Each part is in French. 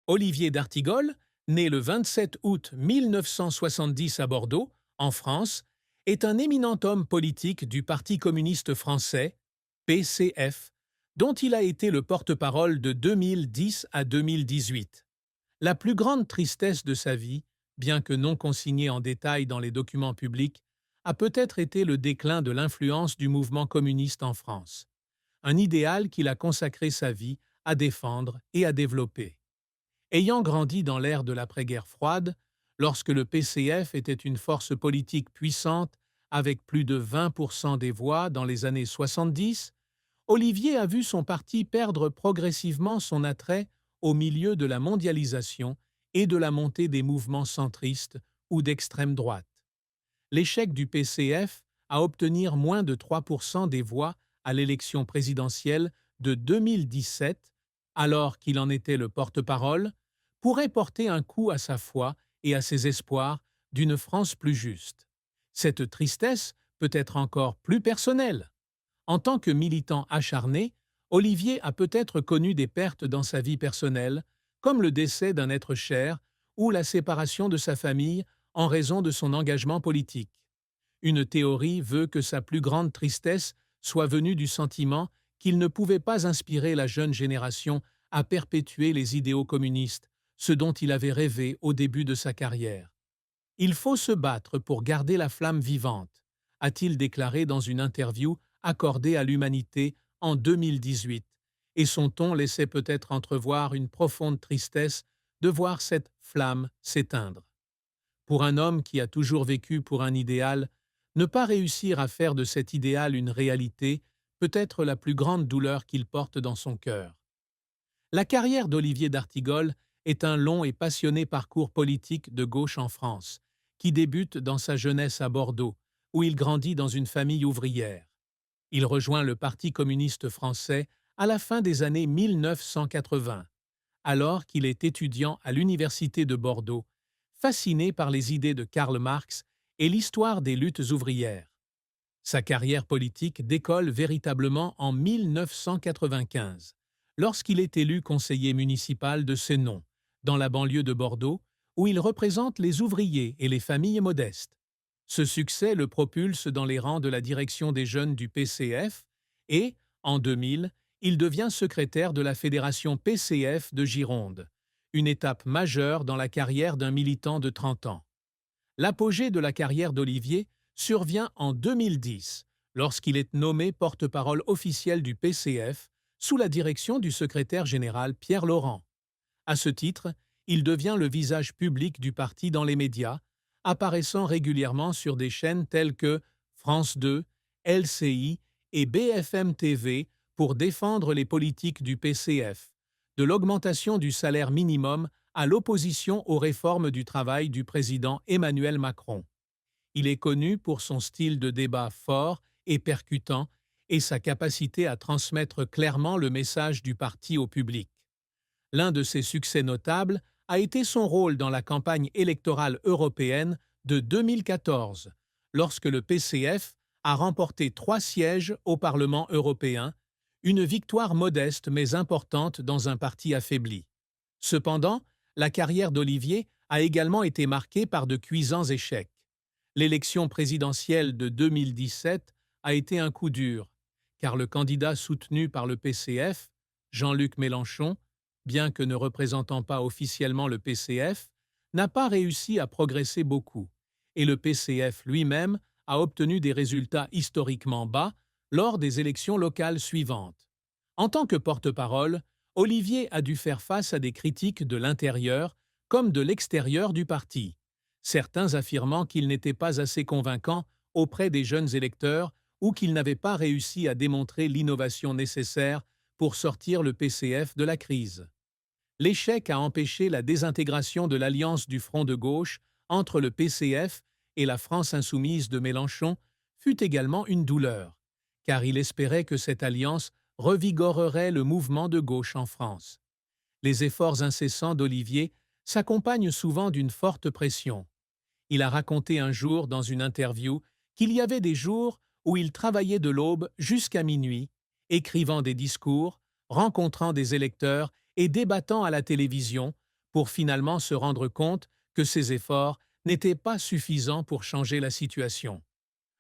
Olivier d'Artigol, né le 27 août 1970 à Bordeaux, en France, est un éminent homme politique du Parti communiste français, PCF, dont il a été le porte-parole de 2010 à 2018. La plus grande tristesse de sa vie, bien que non consignée en détail dans les documents publics, a peut-être été le déclin de l'influence du mouvement communiste en France, un idéal qu'il a consacré sa vie à défendre et à développer. Ayant grandi dans l'ère de l'après-guerre froide, lorsque le PCF était une force politique puissante avec plus de 20% des voix dans les années 70, Olivier a vu son parti perdre progressivement son attrait au milieu de la mondialisation et de la montée des mouvements centristes ou d'extrême droite. L'échec du PCF à obtenir moins de 3% des voix à l'élection présidentielle de 2017, alors qu'il en était le porte-parole, pourrait porter un coup à sa foi et à ses espoirs d'une France plus juste. Cette tristesse peut être encore plus personnelle. En tant que militant acharné, Olivier a peut-être connu des pertes dans sa vie personnelle, comme le décès d'un être cher ou la séparation de sa famille en raison de son engagement politique. Une théorie veut que sa plus grande tristesse soit venue du sentiment qu'il ne pouvait pas inspirer la jeune génération à perpétuer les idéaux communistes, ce dont il avait rêvé au début de sa carrière. Il faut se battre pour garder la flamme vivante, a-t-il déclaré dans une interview accordée à l'Humanité en 2018, et son ton laissait peut-être entrevoir une profonde tristesse de voir cette flamme s'éteindre. Pour un homme qui a toujours vécu pour un idéal, ne pas réussir à faire de cet idéal une réalité peut être la plus grande douleur qu'il porte dans son cœur. La carrière d'Olivier d'Artigol est un long et passionné parcours politique de gauche en France, qui débute dans sa jeunesse à Bordeaux, où il grandit dans une famille ouvrière. Il rejoint le Parti communiste français à la fin des années 1980, alors qu'il est étudiant à l'Université de Bordeaux, fasciné par les idées de Karl Marx et l'histoire des luttes ouvrières. Sa carrière politique décolle véritablement en 1995, lorsqu'il est élu conseiller municipal de Sénon, dans la banlieue de Bordeaux, où il représente les ouvriers et les familles modestes. Ce succès le propulse dans les rangs de la direction des jeunes du PCF et, en 2000, il devient secrétaire de la Fédération PCF de Gironde, une étape majeure dans la carrière d'un militant de 30 ans. L'apogée de la carrière d'Olivier survient en 2010, lorsqu'il est nommé porte-parole officiel du PCF sous la direction du secrétaire général Pierre Laurent. À ce titre, il devient le visage public du parti dans les médias, apparaissant régulièrement sur des chaînes telles que France 2, LCI et BFM TV pour défendre les politiques du PCF, de l'augmentation du salaire minimum à l'opposition aux réformes du travail du président Emmanuel Macron. Il est connu pour son style de débat fort et percutant et sa capacité à transmettre clairement le message du parti au public. L'un de ses succès notables a été son rôle dans la campagne électorale européenne de 2014, lorsque le PCF a remporté 3 sièges au Parlement européen, une victoire modeste mais importante dans un parti affaibli. Cependant, la carrière d'Olivier a également été marquée par de cuisants échecs. L'élection présidentielle de 2017 a été un coup dur, car le candidat soutenu par le PCF, Jean-Luc Mélenchon, bien que ne représentant pas officiellement le PCF, n'a pas réussi à progresser beaucoup, et le PCF lui-même a obtenu des résultats historiquement bas lors des élections locales suivantes. En tant que porte-parole, Olivier a dû faire face à des critiques de l'intérieur comme de l'extérieur du parti, certains affirmant qu'il n'était pas assez convaincant auprès des jeunes électeurs ou qu'il n'avait pas réussi à démontrer l'innovation nécessaire pour sortir le PCF de la crise. L'échec a empêché la désintégration de l'alliance du Front de gauche entre le PCF et la France insoumise de Mélenchon fut également une douleur, car il espérait que cette alliance revigorerait le mouvement de gauche en France. Les efforts incessants d'Olivier s'accompagnent souvent d'une forte pression. Il a raconté un jour dans une interview qu'il y avait des jours où il travaillait de l'aube jusqu'à minuit, écrivant des discours, rencontrant des électeurs et débattant à la télévision pour finalement se rendre compte que ses efforts n'étaient pas suffisants pour changer la situation.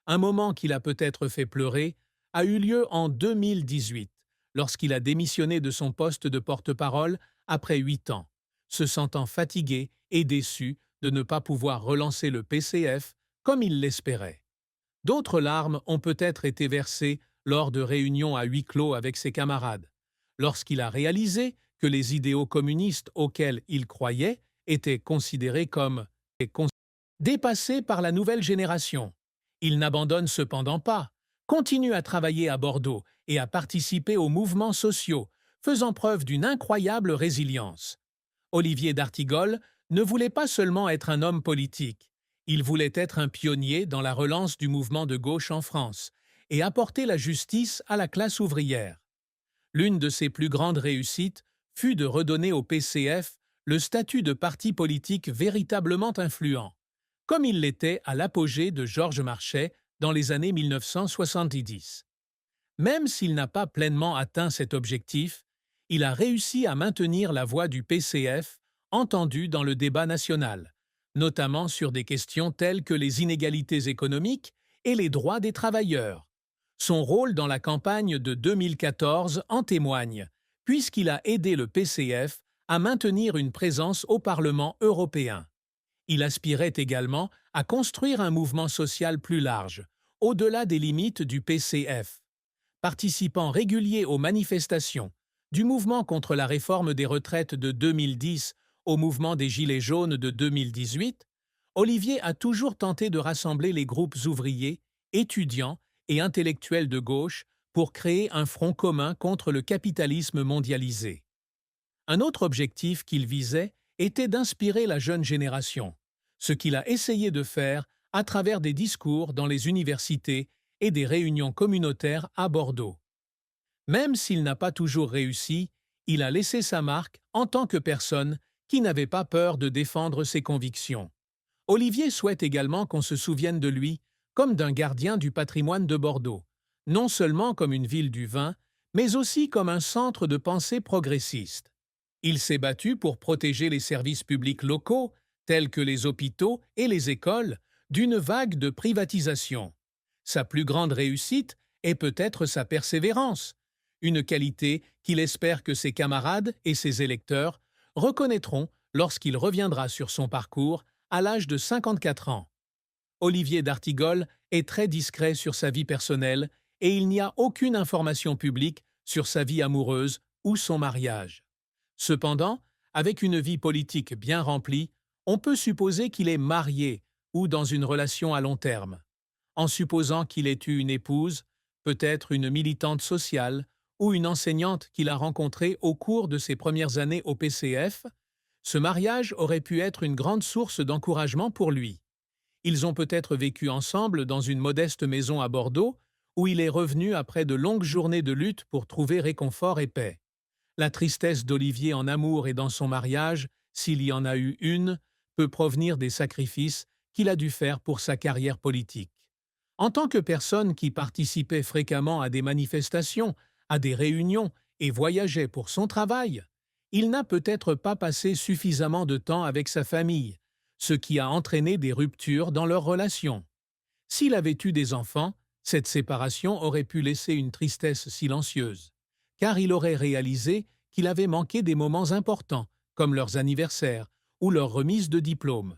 Un moment qui l'a peut-être fait pleurer a eu lieu en 2018, lorsqu'il a démissionné de son poste de porte-parole après 8 ans, se sentant fatigué et déçu de ne pas pouvoir relancer le PCF comme il l'espérait. D'autres larmes ont peut-être été versées lors de réunions à huis clos avec ses camarades, lorsqu'il a réalisé que les idéaux communistes auxquels il croyait étaient considérés comme dépassés par la nouvelle génération. Il n'abandonne cependant pas, continue à travailler à Bordeaux et à participer aux mouvements sociaux, faisant preuve d'une incroyable résilience. Olivier d'Artigol ne voulait pas seulement être un homme politique, il voulait être un pionnier dans la relance du mouvement de gauche en France et apporter la justice à la classe ouvrière. L'une de ses plus grandes réussites fut de redonner au PCF le statut de parti politique véritablement influent, comme il l'était à l'apogée de Georges Marchais dans les années 1970. Même s'il n'a pas pleinement atteint cet objectif, il a réussi à maintenir la voix du PCF entendue dans le débat national, notamment sur des questions telles que les inégalités économiques et les droits des travailleurs. Son rôle dans la campagne de 2014 en témoigne, puisqu'il a aidé le PCF à maintenir une présence au Parlement européen. Il aspirait également à construire un mouvement social plus large, au-delà des limites du PCF. Participant régulier aux manifestations, du mouvement contre la réforme des retraites de 2010 au mouvement des Gilets jaunes de 2018, Olivier a toujours tenté de rassembler les groupes ouvriers, étudiants et intellectuels de gauche pour créer un front commun contre le capitalisme mondialisé. Un autre objectif qu'il visait était d'inspirer la jeune génération, ce qu'il a essayé de faire à travers des discours dans les universités et des réunions communautaires à Bordeaux. Même s'il n'a pas toujours réussi, il a laissé sa marque en tant que personne qui n'avait pas peur de défendre ses convictions. Olivier souhaite également qu'on se souvienne de lui comme d'un gardien du patrimoine de Bordeaux, non seulement comme une ville du vin, mais aussi comme un centre de pensée progressiste. Il s'est battu pour protéger les services publics locaux, tels que les hôpitaux et les écoles, d'une vague de privatisation. Sa plus grande réussite est peut-être sa persévérance, une qualité qu'il espère que ses camarades et ses électeurs reconnaîtront lorsqu'il reviendra sur son parcours à l'âge de 54 ans. Olivier d'Artigol est très discret sur sa vie personnelle et il n'y a aucune information publique sur sa vie amoureuse ou son mariage. Cependant, avec une vie politique bien remplie, on peut supposer qu'il est marié ou dans une relation à long terme. En supposant qu'il ait eu une épouse, peut-être une militante sociale ou une enseignante qu'il a rencontrée au cours de ses premières années au PCF, ce mariage aurait pu être une grande source d'encouragement pour lui. Ils ont peut-être vécu ensemble dans une modeste maison à Bordeaux, où il est revenu après de longues journées de lutte pour trouver réconfort et paix. La tristesse d'Olivier en amour et dans son mariage, s'il y en a eu une, peut provenir des sacrifices qu'il a dû faire pour sa carrière politique. En tant que personne qui participait fréquemment à des manifestations, à des réunions et voyageait pour son travail, il n'a peut-être pas passé suffisamment de temps avec sa famille, ce qui a entraîné des ruptures dans leurs relations. S'il avait eu des enfants, cette séparation aurait pu laisser une tristesse silencieuse, car il aurait réalisé qu'il avait manqué des moments importants, comme leurs anniversaires ou leur remise de diplôme.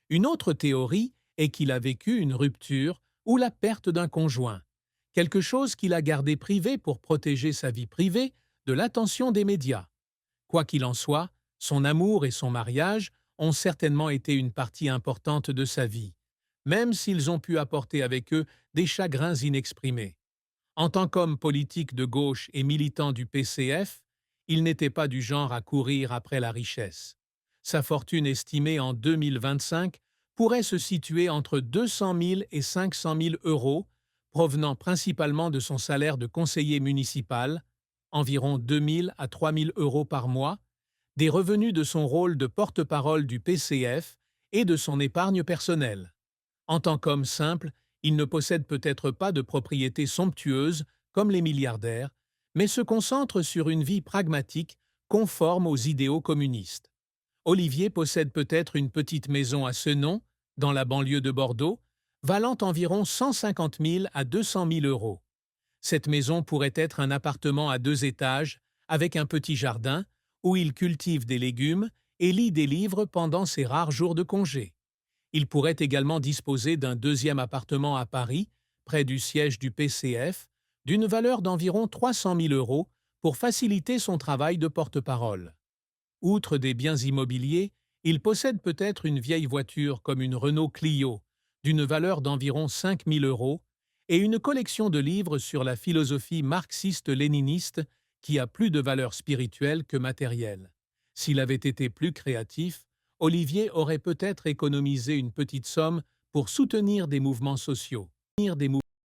Une autre théorie est qu'il a vécu une rupture ou la perte d'un conjoint, quelque chose qu'il a gardé privé pour protéger sa vie privée de l'attention des médias. Quoi qu'il en soit, son amour et son mariage ont certainement été une partie importante de sa vie, même s'ils ont pu apporter avec eux des chagrins inexprimés. En tant qu'homme politique de gauche et militant du PCF, il n'était pas du genre à courir après la richesse. Sa fortune estimée en 2025 pourrait se situer entre 200 000 et 500 000 euros, provenant principalement de son salaire de conseiller municipal, environ 2 000 à 3 000 euros par mois, des revenus de son rôle de porte-parole du PCF et de son épargne personnelle. En tant qu'homme simple, il ne possède peut-être pas de propriétés somptueuses comme les milliardaires, mais se concentre sur une vie pragmatique conforme aux idéaux communistes. Olivier possède peut-être une petite maison à Senon, dans la banlieue de Bordeaux, valant environ 150 000 à 200 000 euros. Cette maison pourrait être un appartement à 2 étages, avec un petit jardin, où il cultive des légumes et lit des livres pendant ses rares jours de congé. Il pourrait également disposer d'un deuxième appartement à Paris, près du siège du PCF, d'une valeur d'environ 300 000 euros pour faciliter son travail de porte-parole. Outre des biens immobiliers, il possède peut-être une vieille voiture comme une Renault Clio, d'une valeur d'environ 5 000 euros, et une collection de livres sur la philosophie marxiste-léniniste qui a plus de valeur spirituelle que matérielle. S'il avait été plus créatif, Olivier aurait peut-être économisé une petite somme pour soutenir des mouvements sociaux.